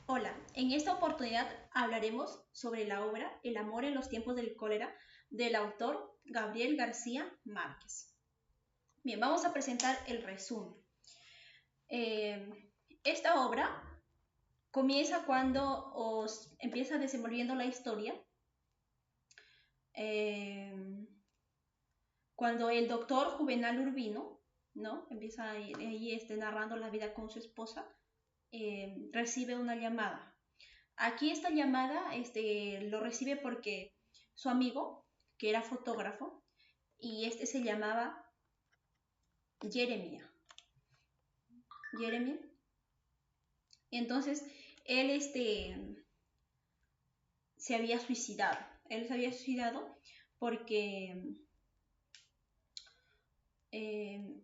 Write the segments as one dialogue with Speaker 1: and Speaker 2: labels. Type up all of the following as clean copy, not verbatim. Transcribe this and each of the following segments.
Speaker 1: Hola, en esta oportunidad hablaremos sobre la obra El amor en los tiempos del cólera del autor Gabriel García Márquez. Bien, vamos a presentar el resumen. Eh, esta obra comienza cuando os empieza desenvolviendo la historia, eh, cuando el doctor Juvenal Urbino, ¿no? Empieza ahí narrando la vida con su esposa, recibe una llamada. Aquí esta llamada lo recibe porque su amigo, que era fotógrafo, y se llamaba Jeremia. Jeremy. Entonces, él se había suicidado. Él se había suicidado porque eh,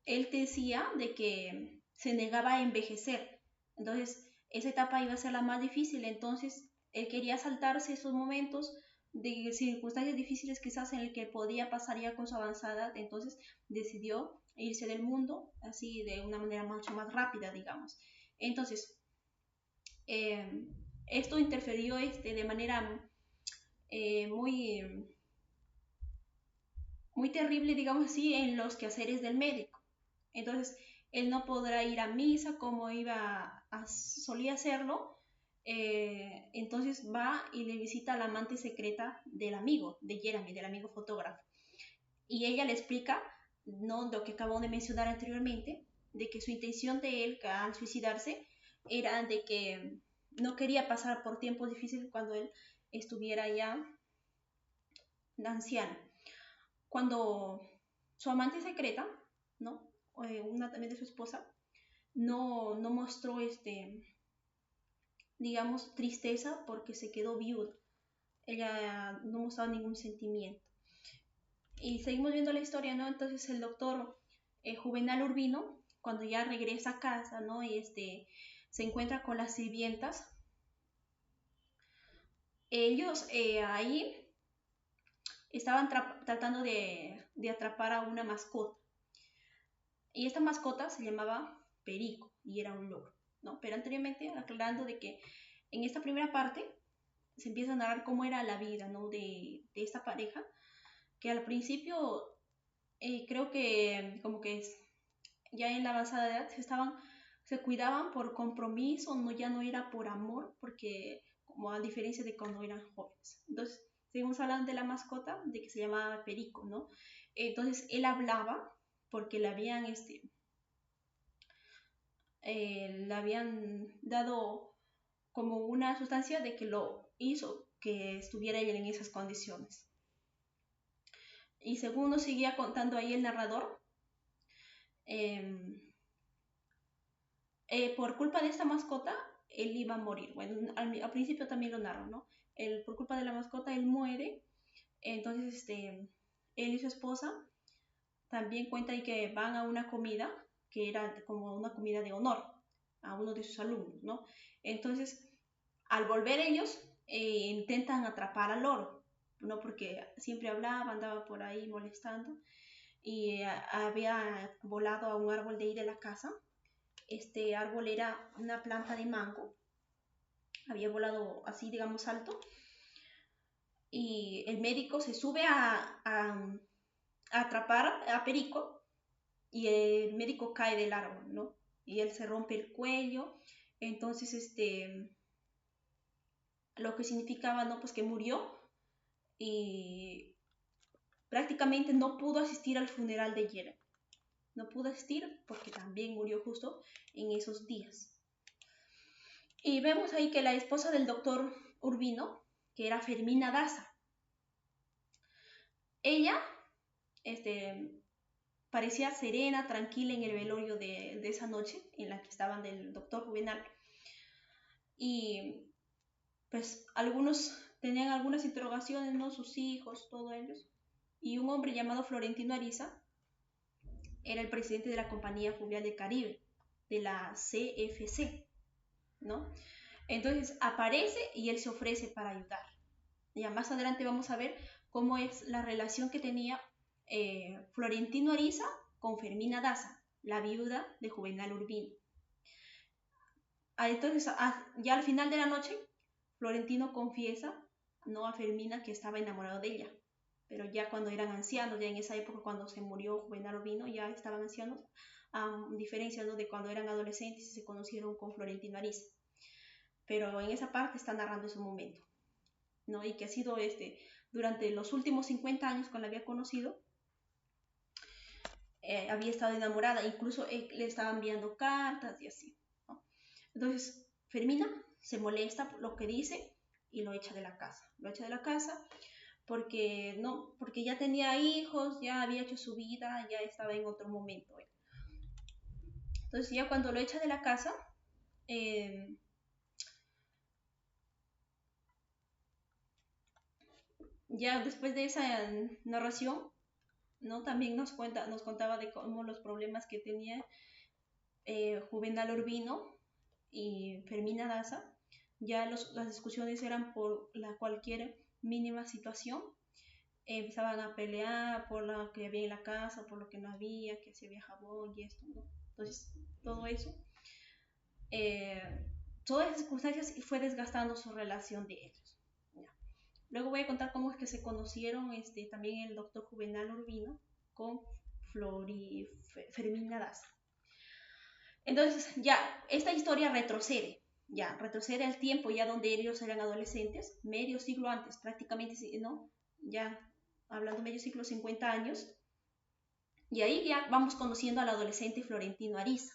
Speaker 1: él decía de que se negaba a envejecer. Entonces, esa etapa iba a ser la más difícil. Entonces, él quería saltarse esos momentos de circunstancias difíciles quizás en el que podía pasar ya con su avanzada. Entonces, decidió irse del mundo así de una manera mucho más rápida, digamos. Entonces, eh, esto interfirió de manera muy, muy terrible, digamos así, en los quehaceres del médico. Entonces, él no podrá ir a misa como solía hacerlo. Entonces va y le visita a la amante secreta del amigo, de Jeremy, del amigo fotógrafo. Y ella le explica, no lo que acabo de mencionar anteriormente, de que su intención de él al suicidarse era de que no quería pasar por tiempos difíciles cuando él estuviera ya anciano. Cuando su amante secreta, ¿no? Una también de su esposa, no mostró digamos, tristeza porque se quedó viuda. Ella no mostraba ningún sentimiento. Y seguimos viendo la historia, ¿no? Entonces el doctor Juvenal Urbino, cuando ya regresa a casa, ¿no? Y se encuentra con las sirvientas, ellos ahí estaban tratando de atrapar a una mascota. Y esta mascota se llamaba Perico y era un loro, ¿no? Pero anteriormente, aclarando de que en esta primera parte se empieza a narrar cómo era la vida, ¿no? De esta pareja, que al principio creo que como que ya en la avanzada edad se cuidaban por compromiso, no, ya no era por amor, porque como a diferencia de cuando eran jóvenes. Entonces, seguimos hablando de la mascota, de que se llamaba Perico, ¿no? Entonces, él hablaba porque le habían dado como una sustancia de que lo hizo que estuviera él en esas condiciones. Y según nos seguía contando ahí el narrador, eh, por culpa de esta mascota, él iba a morir. Bueno, al principio también lo narro, ¿no? Por culpa de la mascota, él muere. Entonces, él y su esposa también cuentan ahí que van a una comida, que era como una comida de honor a uno de sus alumnos, ¿no? Entonces, al volver ellos, intentan atrapar al loro, ¿no? Porque siempre hablaba, andaba por ahí molestando y había volado a un árbol de ahí de la casa. Este árbol era una planta de mango, había volado así, digamos, alto, y el médico se sube a atrapar a Perico y el médico cae del árbol, ¿no? Y él se rompe el cuello, entonces, lo que significaba, ¿no? Pues que murió y prácticamente no pudo asistir al funeral de Jeremy. No pudo asistir porque también murió justo en esos días. Y vemos ahí que la esposa del doctor Urbino, que era Fermina Daza, ella parecía serena, tranquila en el velorio de esa noche en la que estaban del doctor Juvenal. Y pues algunos tenían algunas interrogaciones, ¿no? Sus hijos, todos ellos. Y un hombre llamado Florentino Ariza era el presidente de la Compañía Fluvial del Caribe, de la CFC, ¿no? Entonces aparece y él se ofrece para ayudar. Ya más adelante vamos a ver cómo es la relación que tenía Florentino Ariza con Fermina Daza, la viuda de Juvenal Urbino. entonces, ya al final de la noche, Florentino confiesa, ¿no?, a Fermina que estaba enamorado de ella. Pero ya cuando eran ancianos, ya en esa época cuando se murió Juvenal Urbino, ya estaban ancianos, a diferencia, ¿no?, de cuando eran adolescentes y se conocieron con Florentino Ariza. Pero en esa parte está narrando ese momento, ¿no? Y que ha sido durante los últimos 50 años cuando la había conocido, había estado enamorada, incluso le estaba enviando cartas y así, ¿no? Entonces, Fermina se molesta por lo que dice y lo echa de la casa. Lo echa de la casa porque, no, porque ya tenía hijos, ya había hecho su vida, ya estaba en otro momento. Entonces, ya cuando lo echa de la casa, eh, ya después de esa narración, ¿no?, también nos contaba de cómo los problemas que tenía Juvenal Urbino y Fermina Daza. Ya las discusiones eran por cualquier mínima situación. Empezaban a pelear por lo que había en la casa, por lo que no había, que si había jabón y esto, ¿no? Entonces, todo eso, eh, todas esas circunstancias fue desgastando su relación de ellos. ¿Ya? Luego voy a contar cómo es que se conocieron también el doctor Juvenal Urbino con Fermina Daza. Entonces, ya, esta historia retrocede al tiempo ya donde ellos eran adolescentes, medio siglo antes, prácticamente, ¿no? Ya hablando medio siglo, 50 años, y ahí ya vamos conociendo al adolescente Florentino Ariza.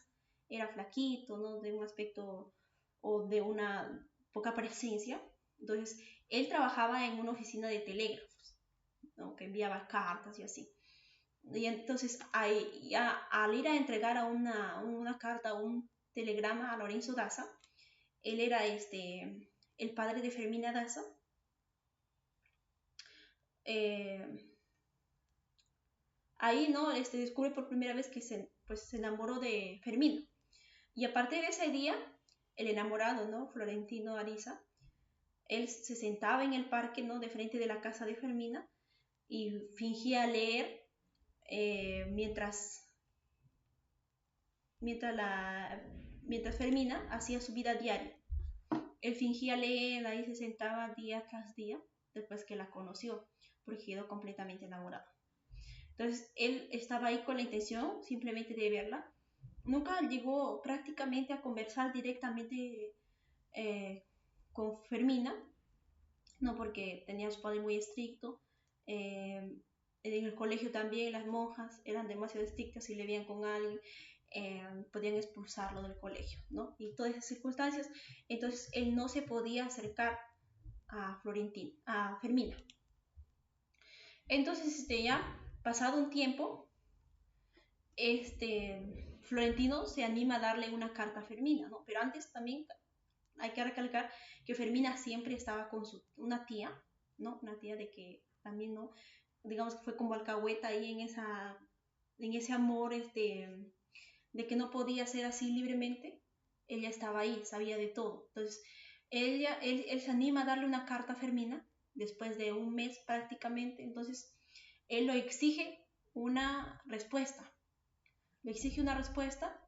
Speaker 1: Era flaquito, ¿no?, de un aspecto o de una poca presencia. Entonces, él trabajaba en una oficina de telégrafos, ¿no?, que enviaba cartas y así. Y entonces, al ir a entregar una carta, un telegrama a Lorenzo Daza, él era el padre de Fermina Daza. Ahí, ¿no?, descubre por primera vez que se enamoró de Fermina. Y a partir de ese día, el enamorado, ¿no?, Florentino Ariza, él se sentaba en el parque, ¿no?, de frente de la casa de Fermina y fingía leer mientras Fermina hacía su vida diaria. Él fingía leer, ahí se sentaba día tras día después que la conoció, porque quedó completamente enamorado. Entonces, él estaba ahí con la intención simplemente de verla. Nunca llegó prácticamente a conversar directamente con Fermina, no, porque tenía a su padre muy estricto. En el colegio también las monjas eran demasiado estrictas y le veían con alguien, podían expulsarlo del colegio, ¿no? Y todas esas circunstancias, entonces él no se podía acercar a Fermina. Entonces, ya pasado un tiempo, Florentino se anima a darle una carta a Fermina, ¿no? Pero antes también hay que recalcar que Fermina siempre estaba con una tía, ¿no? Una tía de que también, ¿no?, digamos que fue como alcahueta ahí en ese amor, de que no podía ser así libremente. Ella estaba ahí, sabía de todo. Entonces, él se anima a darle una carta a Fermina después de un mes prácticamente. Entonces, él lo exige una respuesta. Le exige una respuesta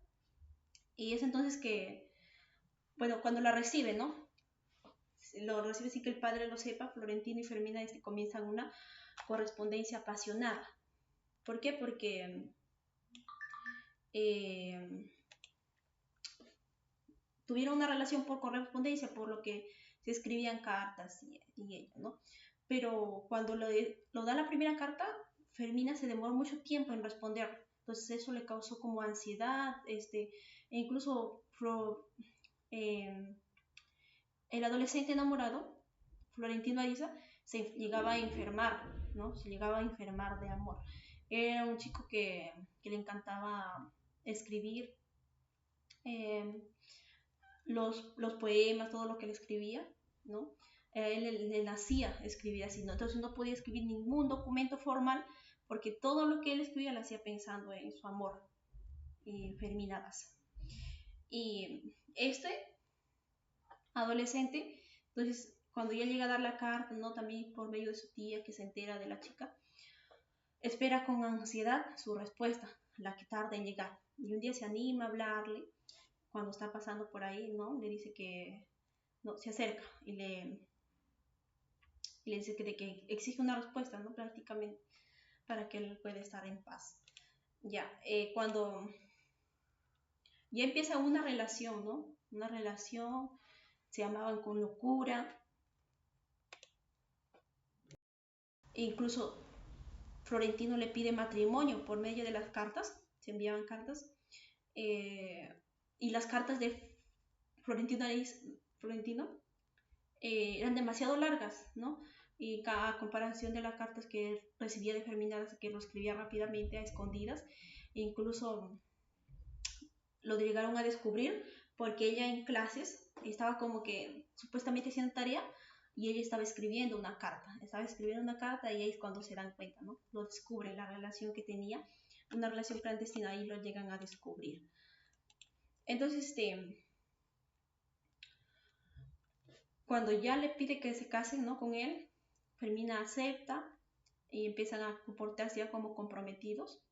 Speaker 1: y es entonces que, bueno, cuando la recibe, ¿no? Lo recibe sin que el padre lo sepa. Florentino y Fermina comienzan una correspondencia apasionada. ¿Por qué? Porque tuvieron una relación por correspondencia, por lo que se escribían cartas y ello, ¿no? Pero cuando lo da la primera carta, Fermina se demoró mucho tiempo en responder. Entonces eso le causó como ansiedad, e incluso el adolescente enamorado, Florentino Ariza, se llegaba a enfermar, ¿no? Se llegaba a enfermar de amor. Era un chico que le encantaba escribir los poemas, todo lo que él escribía, ¿no? Él le nacía escribir así, ¿no? Entonces no podía escribir ningún documento formal porque todo lo que él escribía lo hacía pensando en su amor, Fermina Daza. Y adolescente, entonces cuando ya llega a dar la carta, ¿no?, también por medio de su tía que se entera de la chica, espera con ansiedad su respuesta, la que tarda en llegar. Y un día se anima a hablarle cuando está pasando por ahí, ¿no? Le dice que no, se acerca y le dice de que exige una respuesta, ¿no? Prácticamente para que él pueda estar en paz. Ya, cuando ya empieza una relación, ¿no? Una relación, se amaban con locura, e incluso Florentino le pide matrimonio por medio de las cartas, se enviaban cartas, eh, y las cartas de Florentino, Florentino eran demasiado largas, ¿no? Y a comparación de las cartas que recibía de Fermina, que lo escribía rápidamente a escondidas, e incluso lo llegaron a descubrir porque ella en clases estaba como que supuestamente haciendo tarea y ella estaba escribiendo una carta y ahí es cuando se dan cuenta, ¿no? Lo descubren, la relación que tenía, una relación clandestina, y lo llegan a descubrir. Entonces, cuando ya le pide que se casen, ¿no? Con él, Fermina acepta y empiezan a comportarse ya como comprometidos.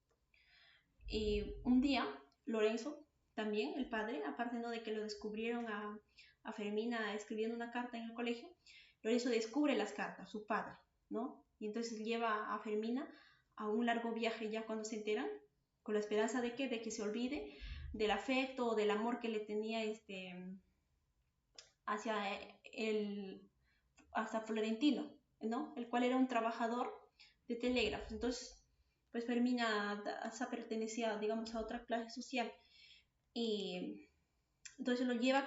Speaker 1: Y un día, Lorenzo, también el padre, aparte, ¿no?, de que lo descubrieron a Fermina escribiendo una carta en el colegio, Lorenzo descubre las cartas, su padre, ¿no? Y entonces lleva a Fermina a un largo viaje ya cuando se enteran, con la esperanza de que se olvide del afecto o del amor que le tenía hacia el hasta Florentino, ¿no? El cual era un trabajador de telégrafos. Entonces, pues Fermina pertenecía, digamos, a otra clase social, y entonces lo lleva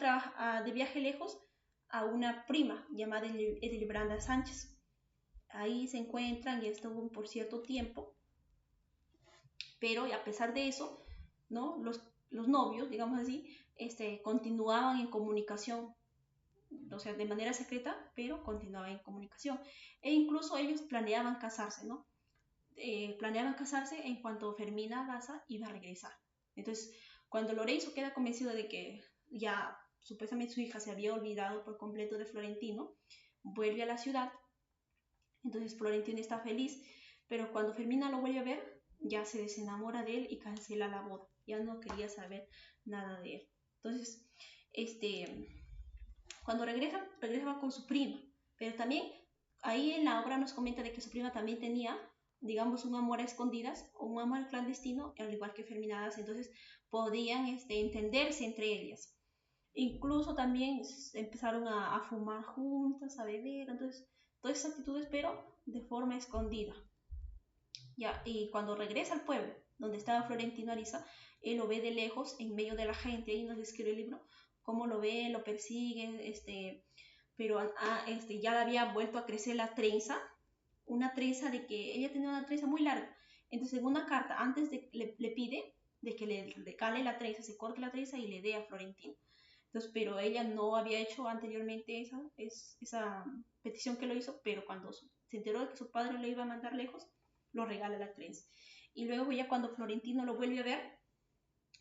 Speaker 1: de viaje lejos a una prima llamada Edilbranda Sánchez. Ahí se encuentran y estuvo por cierto tiempo, pero a pesar de eso, ¿no? Los novios, digamos así, continuaban en comunicación, o sea, de manera secreta, pero continuaban en comunicación. E incluso ellos planeaban casarse, ¿no? Planeaban casarse en cuanto Fermina Daza iba a regresar. Entonces, cuando Lorenzo queda convencido de que ya supuestamente su hija se había olvidado por completo de Florentino, vuelve a la ciudad. Entonces Florentino está feliz, pero cuando Fermina lo vuelve a ver, ya se desenamora de él y cancela la boda. Ya no quería saber nada de él. Entonces, cuando regresa con su prima, pero también ahí en la obra nos comenta de que su prima también tenía, digamos, un amor a escondidas o un amor clandestino, al igual que Fermina Daza. Entonces podían entenderse entre ellas. Incluso también empezaron a fumar juntas, a beber, entonces todas esas actitudes, pero de forma escondida. Ya, y cuando regresa al pueblo donde estaba Florentino Ariza, él lo ve de lejos, en medio de la gente, ahí nos describe el libro, cómo lo ve, lo persigue, pero ya le había vuelto a crecer la trenza, una trenza de que ella tenía una trenza muy larga. Entonces, en una carta, antes le pide de que le cale la trenza, se corte la trenza y le dé a Florentino. Entonces, pero ella no había hecho anteriormente esa petición que lo hizo, pero cuando se enteró de que su padre le iba a mandar lejos, lo regala la trenza. Y luego ya cuando Florentino lo vuelve a ver,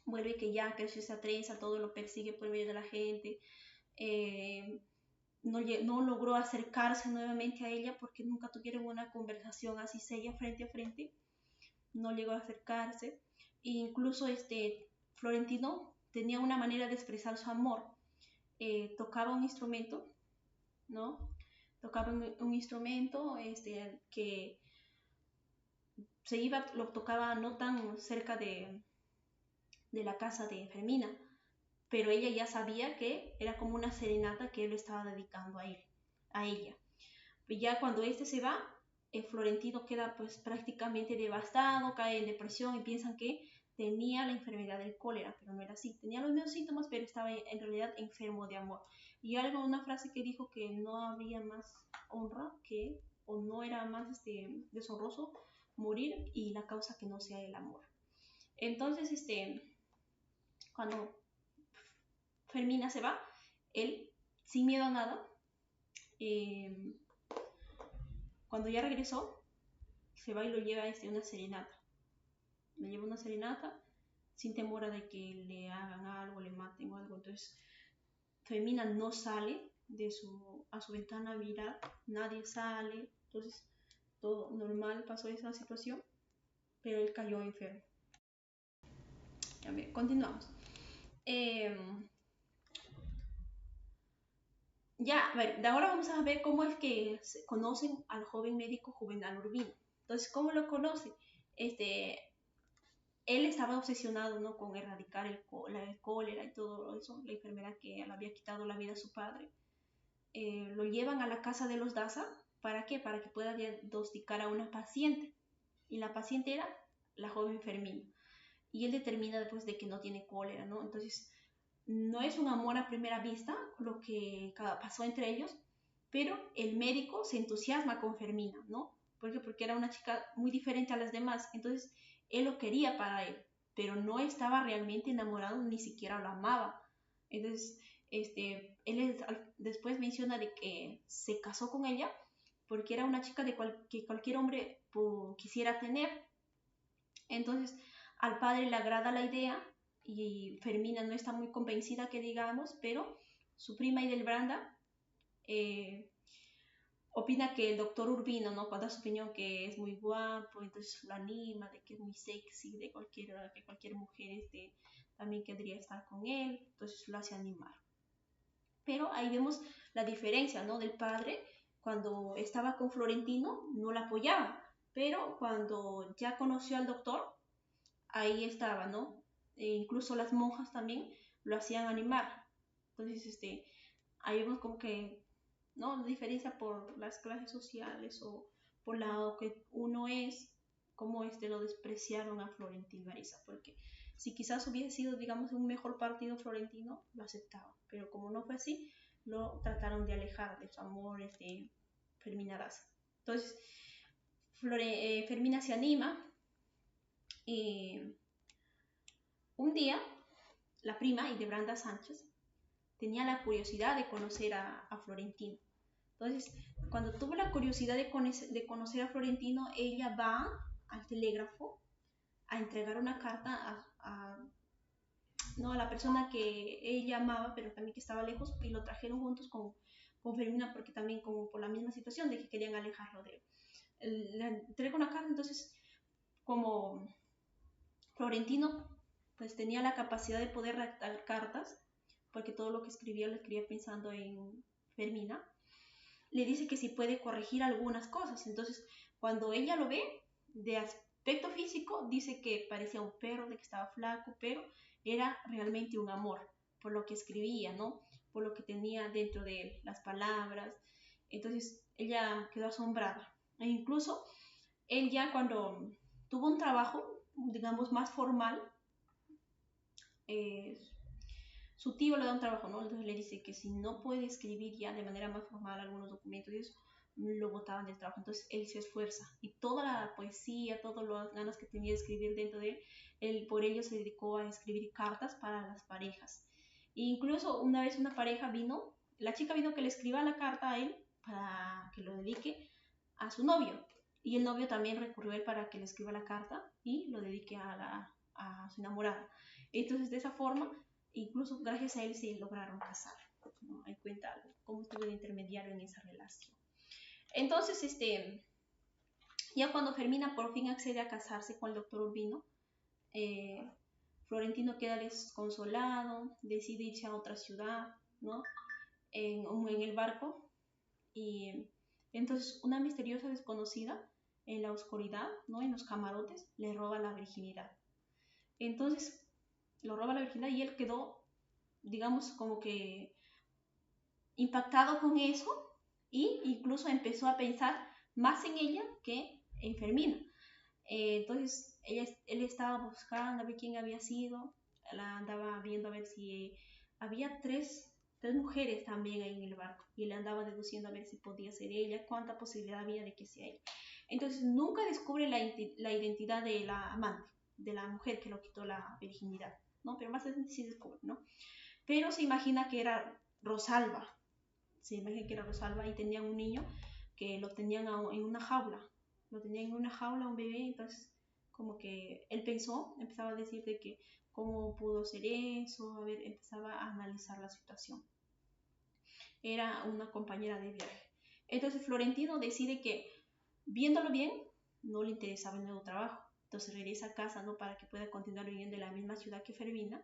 Speaker 1: vuelve que ya creció esa trenza, todo lo persigue por medio de la gente, no logró acercarse nuevamente a ella porque nunca tuvieron una conversación así seria frente a frente, no llegó a acercarse. E incluso Florentino tenía una manera de expresar su amor, tocaba un instrumento, ¿no? Tocaba un instrumento que lo tocaba no tan cerca de la casa de Fermina, pero ella ya sabía que era como una serenata que él estaba dedicando a ella. Y ya cuando se va, Florentino queda pues prácticamente devastado, cae en depresión y piensan que tenía la enfermedad del cólera, pero no era así. Tenía los mismos síntomas, pero estaba en realidad enfermo de amor. Y una frase que dijo que no había más honra o no era más deshonroso morir y la causa que no sea el amor. Entonces, cuando Fermina se va, él, sin miedo a nada, cuando ya regresó, se va y lo lleva a una serenata. Le lleva una serenata sin temor a de que le hagan algo, le maten o algo. Entonces, Fermina no sale a su ventana a mirar, nadie sale. Entonces, todo normal, pasó esa situación, pero él cayó enfermo. A ver, continuamos. Em, Ya, a ver, de ahora vamos a ver cómo es que se conocen al joven médico Juvenal Urbino. Entonces, ¿cómo lo conocen? Este, él estaba obsesionado, ¿no? Con erradicar el cólera y todo eso, la enfermedad que le había quitado la vida a su padre. Lo llevan a la casa de los Daza. ¿Para qué? Para que pueda diagnosticar a una paciente. Y la paciente era la joven Fermina. Y él determina después de que no tiene cólera, ¿no? Entonces, no es un amor a primera vista lo que pasó entre ellos, pero el médico se entusiasma con Fermina, ¿no? Porque era una chica muy diferente a las demás, entonces él lo quería para él, pero no estaba realmente enamorado, ni siquiera lo amaba. Entonces, él después menciona de que se casó con ella porque era una chica que cualquier hombre quisiera tener. Entonces, al padre le agrada la idea y Fermina no está muy convencida que digamos, pero su prima Idelbranda eh, opina que el doctor Urbino, ¿no? Cuando da su opinión que es muy guapo, entonces lo anima, de que es muy sexy, que cualquier mujer también querría estar con él, entonces lo hace animar. Pero ahí vemos la diferencia, ¿no? Del padre, cuando estaba con Florentino, no la apoyaba, pero cuando ya conoció al doctor, ahí estaba, ¿no? Incluso las monjas también lo hacían animar. Entonces, ahí vemos como que, ¿no? La diferencia por las clases sociales o por lo que uno es, cómo lo despreciaron a Florentino Ariza, porque si quizás hubiese sido, digamos, un mejor partido florentino, lo aceptaba, pero como no fue así, lo trataron de alejar de su amor, Fermina Daza. Entonces, Fermina se anima y un día la prima, Hildebranda Sánchez, tenía la curiosidad de conocer a Florentino. Entonces, cuando tuvo la curiosidad de conocer a Florentino, ella va al telégrafo a entregar una carta no, a la persona que ella amaba, pero también que estaba lejos, y lo trajeron juntos con Fermina, porque también como por la misma situación de que querían alejarlo de él. Le entrega una carta, entonces, como Florentino pues tenía la capacidad de poder redactar cartas, porque todo lo que escribía lo escribía pensando en Fermina, le dice que si puede corregir algunas cosas. Entonces, cuando ella lo ve, de aspecto físico, dice que parecía un perro, de que estaba flaco, pero era realmente un amor, por lo que escribía, ¿no? Por lo que tenía dentro de él, las palabras. Entonces, ella quedó asombrada. E incluso, él ya cuando tuvo un trabajo, digamos, más formal, eh, su tío le da un trabajo, ¿no? Entonces le dice que si no puede escribir ya de manera más formal algunos documentos y eso, lo botaban del trabajo. Entonces él se esfuerza y toda la poesía, todas las ganas que tenía de escribir dentro de él, por ello se dedicó a escribir cartas para las parejas. E incluso una vez una pareja vino, la chica vino que le escriba la carta a él para que lo dedique a su novio. Y el novio también recurrió a él para que le escriba la carta y lo dedique a su enamorada. Entonces, de esa forma, incluso gracias a él se lograron casar, ¿no? Ahí cuenta cómo estuvo de intermediario en esa relación. Entonces, ya cuando Fermina por fin accede a casarse con el doctor Urbino, eh, Florentino queda desconsolado, decide irse a otra ciudad, ¿no? En el barco, y entonces una misteriosa desconocida en la oscuridad, ¿no? En los camarotes, le roba la virginidad. Entonces, lo roba la virginidad y él quedó, digamos, como que impactado con eso e incluso empezó a pensar más en ella que en Fermina. Entonces él estaba buscando a ver quién había sido, la andaba viendo a ver si había tres mujeres también ahí en el barco y le andaba deduciendo a ver si podía ser ella, cuánta posibilidad había de que sea ella. Entonces nunca descubre la identidad de la amante, de la mujer que lo quitó la virginidad, ¿no? Pero más adelante sí descubre, ¿no? Pero se imagina que era Rosalba, se imagina que era Rosalba y tenía un niño que lo tenían en una jaula, lo tenían en una jaula, un bebé, entonces como que él pensó, empezaba a decir de que cómo pudo ser eso, a ver, empezaba a analizar la situación. Era una compañera de viaje. Entonces Florentino decide que, viéndolo bien, no le interesaba el nuevo trabajo. Entonces regresa a casa, ¿no? Para que pueda continuar viviendo en la misma ciudad que Fermina.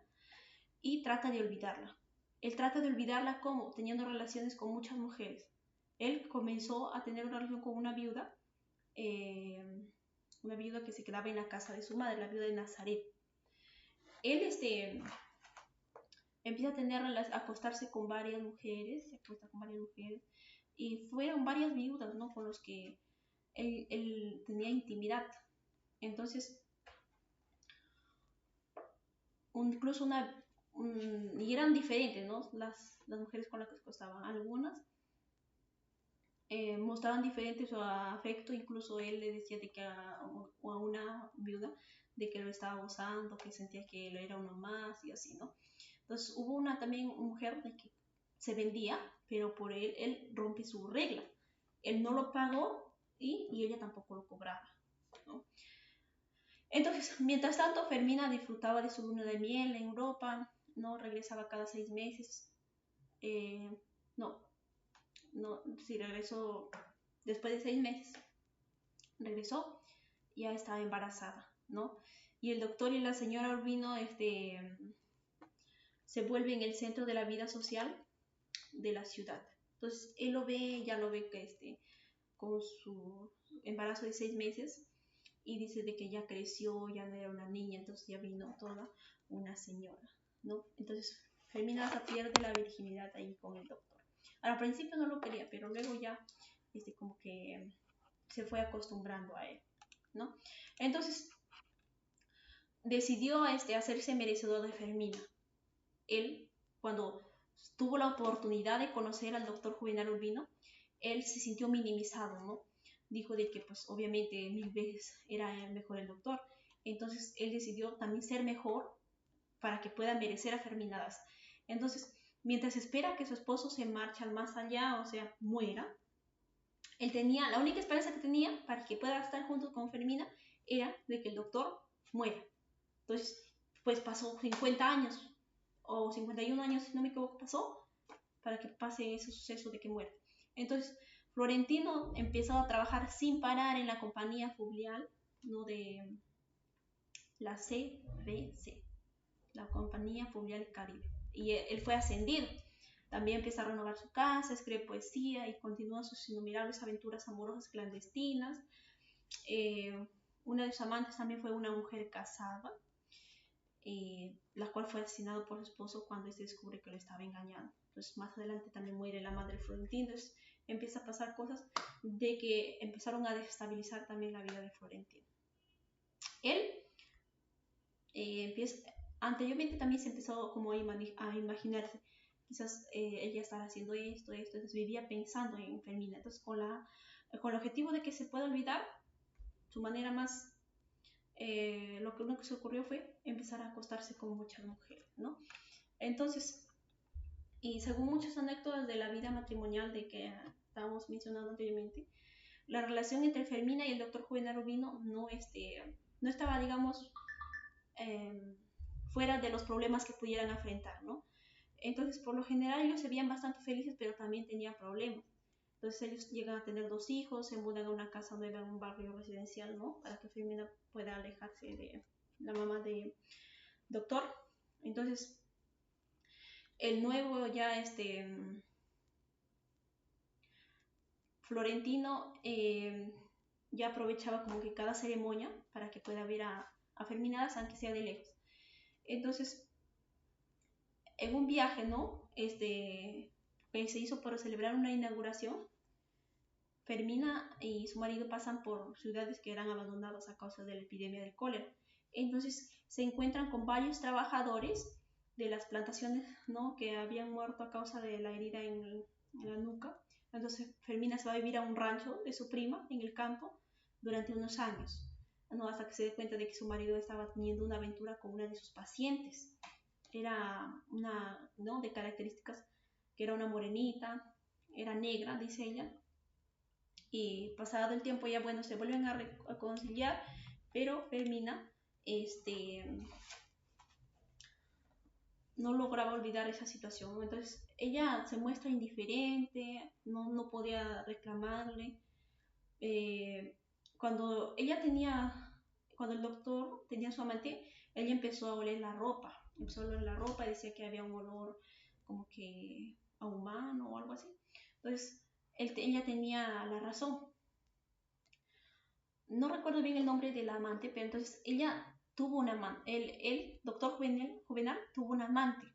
Speaker 1: y trata de olvidarla. Él trata de olvidarla como teniendo relaciones con muchas mujeres. Él comenzó a tener una relación con una viuda que se quedaba en la casa de su madre, la viuda de Nazaret. Él empieza a a acostarse con varias mujeres, se acuesta con varias mujeres, y fueron varias viudas, ¿no? Con los que él tenía intimidad. Entonces, incluso y eran diferentes, ¿no? Las mujeres con las que se acostaban. Algunas mostraban diferente su afecto, incluso él le decía de que a una viuda de que lo estaba abusando, que sentía que él era uno más y así, ¿no? Entonces hubo una también mujer de que se vendía, pero por él rompe su regla. Él no lo pagó y ella tampoco lo cobraba, ¿no? Entonces, mientras tanto, Fermina disfrutaba de su luna de miel en Europa, ¿no? Regresaba cada 6 meses. Eh, no, no, sí, regresó después de 6 meses. Regresó, ya estaba embarazada, ¿no? Y el doctor y la señora Urbino se vuelven el centro de la vida social de la ciudad. Entonces, él lo ve, ya lo ve que con su embarazo de 6 meses y dice de que ya creció, ya no era una niña, entonces ya vino toda una señora, ¿no? Entonces, Fermina hasta pierde la virginidad ahí con el doctor. Al principio no lo quería, pero luego ya como que se fue acostumbrando a él, ¿no? Entonces, decidió hacerse merecedor de Fermina. Él, cuando tuvo la oportunidad de conocer al doctor Juvenal Urbino, él se sintió minimizado, ¿no? Dijo de que, pues, obviamente 1000 veces era mejor el doctor. Entonces, él decidió también ser mejor para que pueda merecer a Ferminadas. Entonces, mientras espera que su esposo se marche al más allá, o sea, muera, él tenía, la única esperanza que tenía para que pueda estar junto con Fermina era de que el doctor muera. Entonces, pues pasó 50 años, o 51 años, si no me equivoco, pasó, para que pase ese suceso de que muera. Entonces, Florentino empezó a trabajar sin parar en la compañía fluvial, ¿no? De la CBC, la Compañía Fluvial Caribe. Y él fue ascendido. También empieza a renovar su casa, escribe poesía y continúa sus innumerables aventuras amorosas clandestinas. Una de sus amantes también fue una mujer casada, la cual fue asesinada por su esposo cuando este descubre que lo estaba engañando. Entonces más adelante también muere la madre de Florentino. Entonces empieza a pasar cosas de que empezaron a desestabilizar también la vida de Florentino. Él anteriormente también se empezó como a imaginarse, quizás ella estará haciendo esto, entonces vivía pensando en Fermina. Entonces con el objetivo de que se pueda olvidar, su manera más lo que uno que se ocurrió fue empezar a acostarse con muchas mujeres, ¿no? Entonces, y según muchas anécdotas de la vida matrimonial de que estábamos mencionando anteriormente, la relación entre Fermina y el doctor Juvenal Urbino no estaba, digamos, fuera de los problemas que pudieran enfrentar, ¿no? Entonces, por lo general, ellos se veían bastante felices, pero también tenían problemas. Entonces, ellos llegan a tener 2 hijos, se mudan a una casa nueva en un barrio residencial, ¿no? Para que Fermina pueda alejarse de la mamá del doctor. Entonces, el nuevo Florentino ya aprovechaba como que cada ceremonia para que pueda ver a Ferminadas, aunque sea de lejos. Entonces, en un viaje, ¿no? Que se hizo para celebrar una inauguración, Fermina y su marido pasan por ciudades que eran abandonadas a causa de la epidemia del cólera. Entonces se encuentran con varios trabajadores de las plantaciones, ¿no? Que habían muerto a causa de la herida en la nuca. Entonces Fermina se va a vivir a un rancho de su prima en el campo durante unos años, ¿no? Hasta que se dé cuenta de que su marido estaba teniendo una aventura con una de sus pacientes. Era una, ¿no? De características, que era una morenita, era negra, dice ella, y pasado el tiempo ya, bueno, se vuelven a reconciliar, pero Fermina no lograba olvidar esa situación. Entonces ella se muestra indiferente, no podía reclamarle. Cuando el doctor tenía a su amante, ella empezó a oler la ropa. empezó a oler la ropa y decía que había un olor como que a humano o algo así. Entonces, ella tenía la razón. No recuerdo bien el nombre de la amante, pero entonces ella tuvo una amante, el doctor Juvenal tuvo una amante.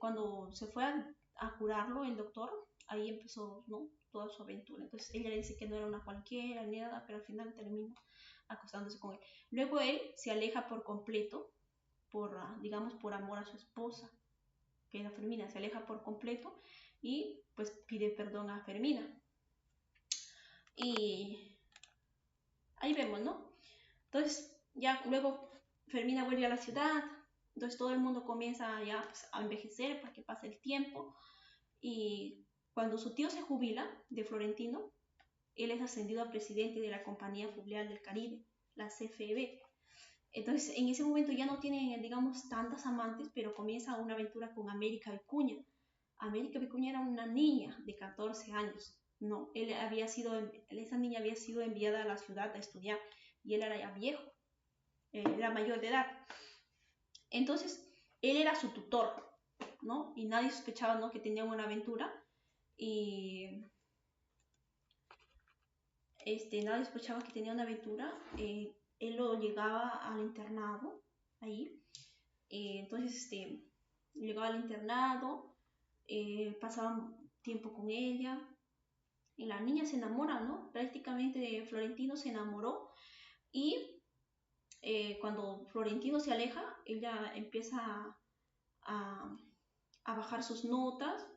Speaker 1: Cuando se fue a curarlo, el doctor, ahí empezó, ¿no?, toda su aventura. Entonces ella le dice que no era una cualquiera ni nada, pero al final termina acostándose con él. Luego él se aleja por completo, digamos, por amor a su esposa, que era Fermina, se aleja por completo y pues pide perdón a Fermina. Y ahí vemos, ¿no? Entonces ya luego Fermina vuelve a la ciudad, entonces todo el mundo comienza ya pues, a envejecer porque pasa el tiempo y cuando su tío se jubila de Florentino, él es ascendido a presidente de la Compañía Fluvial del Caribe, la CFB. Entonces en ese momento ya no tienen, digamos, tantas amantes, pero comienza una aventura con América Vicuña. América Vicuña era una niña de 14 años, no, esa niña había sido enviada a la ciudad a estudiar y él era ya viejo, era mayor de edad. Entonces, él era su tutor, ¿no? Y nadie sospechaba, ¿no?, que tenían una aventura. Y nadie sospechaba que tenía una aventura. Él lo llegaba al internado, ahí. Entonces, llegaba al internado, pasaba tiempo con ella. Y la niña se enamora, ¿no? Prácticamente Florentino se enamoró. Y cuando Florentino se aleja, ella empieza a bajar sus notas.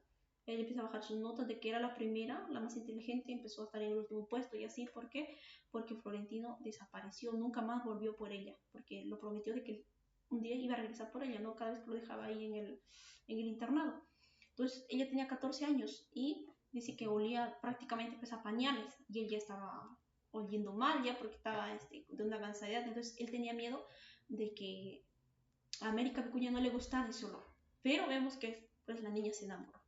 Speaker 1: Ella empieza a bajar sus notas de que era la primera, la más inteligente, empezó a estar en el último puesto. Y así, ¿por qué? Porque Florentino desapareció, nunca más volvió por ella, porque lo prometió de que un día iba a regresar por ella, ¿no? Cada vez que lo dejaba ahí en el internado. Entonces, ella tenía 14 años y dice que olía prácticamente pues, a pañales, y él ya estaba oliendo mal ya porque estaba de una avanzada edad. Entonces, él tenía miedo de que a América Vicuña no le gustara ese olor. Pero vemos que pues, la niña se enamoró.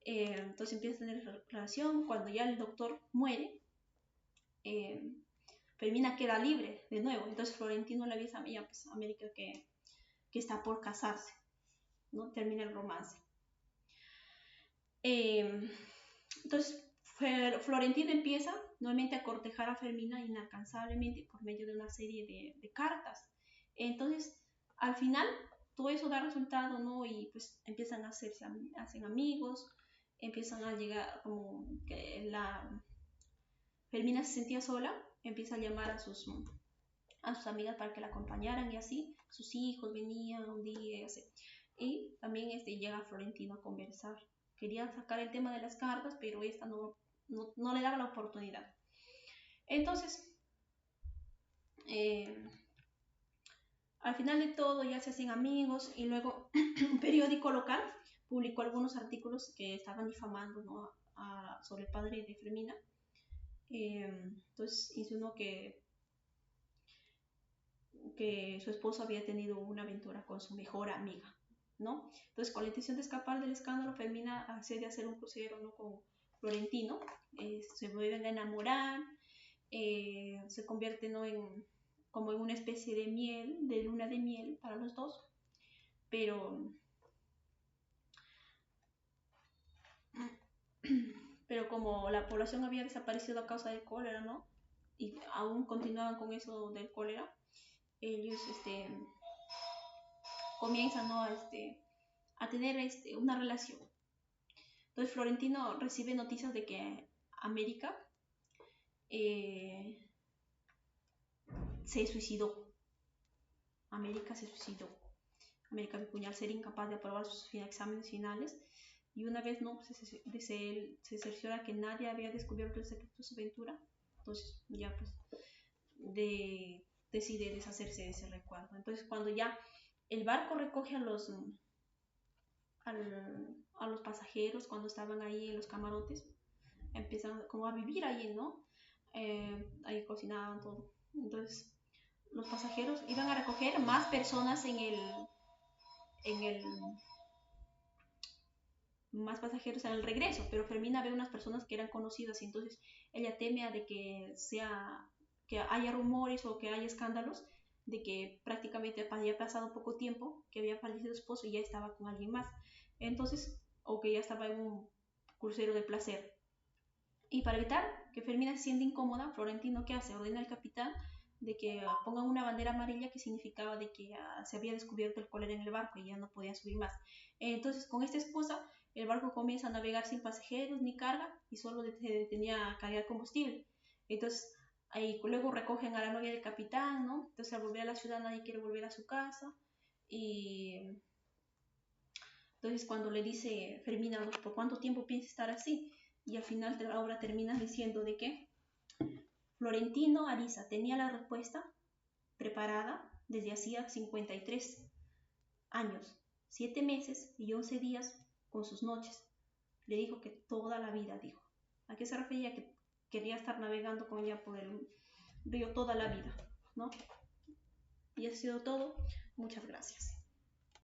Speaker 1: Entonces empieza a tener relación. Cuando ya el doctor muere, Fermina queda libre de nuevo. Entonces Florentino le avisa a ella, pues, a América que está por casarse, ¿no? Termina el romance. Entonces Florentino empieza nuevamente a cortejar a Fermina inalcanzablemente por medio de una serie de cartas. Entonces, al final, todo eso da resultado, ¿no? Y pues empiezan a hacen amigos, empiezan a llegar como que Fermina se sentía sola, empieza a llamar a sus amigas para que la acompañaran y así, sus hijos venían un día y así. Y también llega Florentino a conversar. Quería sacar el tema de las cartas, pero esta no le daba la oportunidad. Entonces, al final de todo ya se hacen amigos y luego un periódico local publicó algunos artículos que estaban difamando, ¿no?, sobre el padre de Fermina. Entonces hizo uno que su esposo había tenido una aventura con su mejor amiga, ¿no? Entonces, con la intención de escapar del escándalo, Fermina accede a hacer un crucero, ¿no?, con Florentino. Se vuelven a enamorar, se convierte, ¿no?, como en una especie de luna de miel para los dos, pero como la población había desaparecido a causa del cólera, ¿no?, y aún continuaban con eso del cólera, ellos comienzan, ¿no?, a tener una relación. Entonces Florentino recibe noticias de que América se suicidó. América Vicuña, al ser incapaz de aprobar sus exámenes finales, y una vez no se cerciora que nadie había descubierto el secreto de su aventura, entonces ya pues decide deshacerse de ese recuerdo. Entonces cuando ya el barco recoge a los pasajeros, cuando estaban ahí en los camarotes, empiezan como a vivir ahí, ¿no? Ahí cocinaban todo. Entonces los pasajeros iban a recoger más personas más pasajeros en el regreso, pero Fermina ve unas personas que eran conocidas y entonces ella teme a de que haya rumores o que haya escándalos de que prácticamente había pasado poco tiempo, que había fallecido su esposo y ya estaba con alguien más. Entonces, o que ya estaba en un crucero de placer. Y para evitar que Fermina se sienta incómoda, Florentino, ¿qué hace? Ordena al capitán de que pongan una bandera amarilla, que significaba de que se había descubierto el cólera en el barco y ya no podían subir más. Entonces, con esta excusa, el barco comienza a navegar sin pasajeros ni carga y solo se detenía a cargar combustible. Entonces, ahí luego recogen a la novia del capitán, ¿no? Entonces, al volver a la ciudad, nadie quiere volver a su casa. Y entonces, cuando le dice Fermina, ¿por cuánto tiempo piensa estar así? Y al final de la obra termina diciendo de que Florentino Ariza tenía la respuesta preparada desde hacía 53 años, 7 meses y 11 días con sus noches. Le dijo que toda la vida, dijo. ¿A qué se refería? Que quería estar navegando con ella por el río toda la vida, ¿no? Y ha sido todo. Muchas gracias.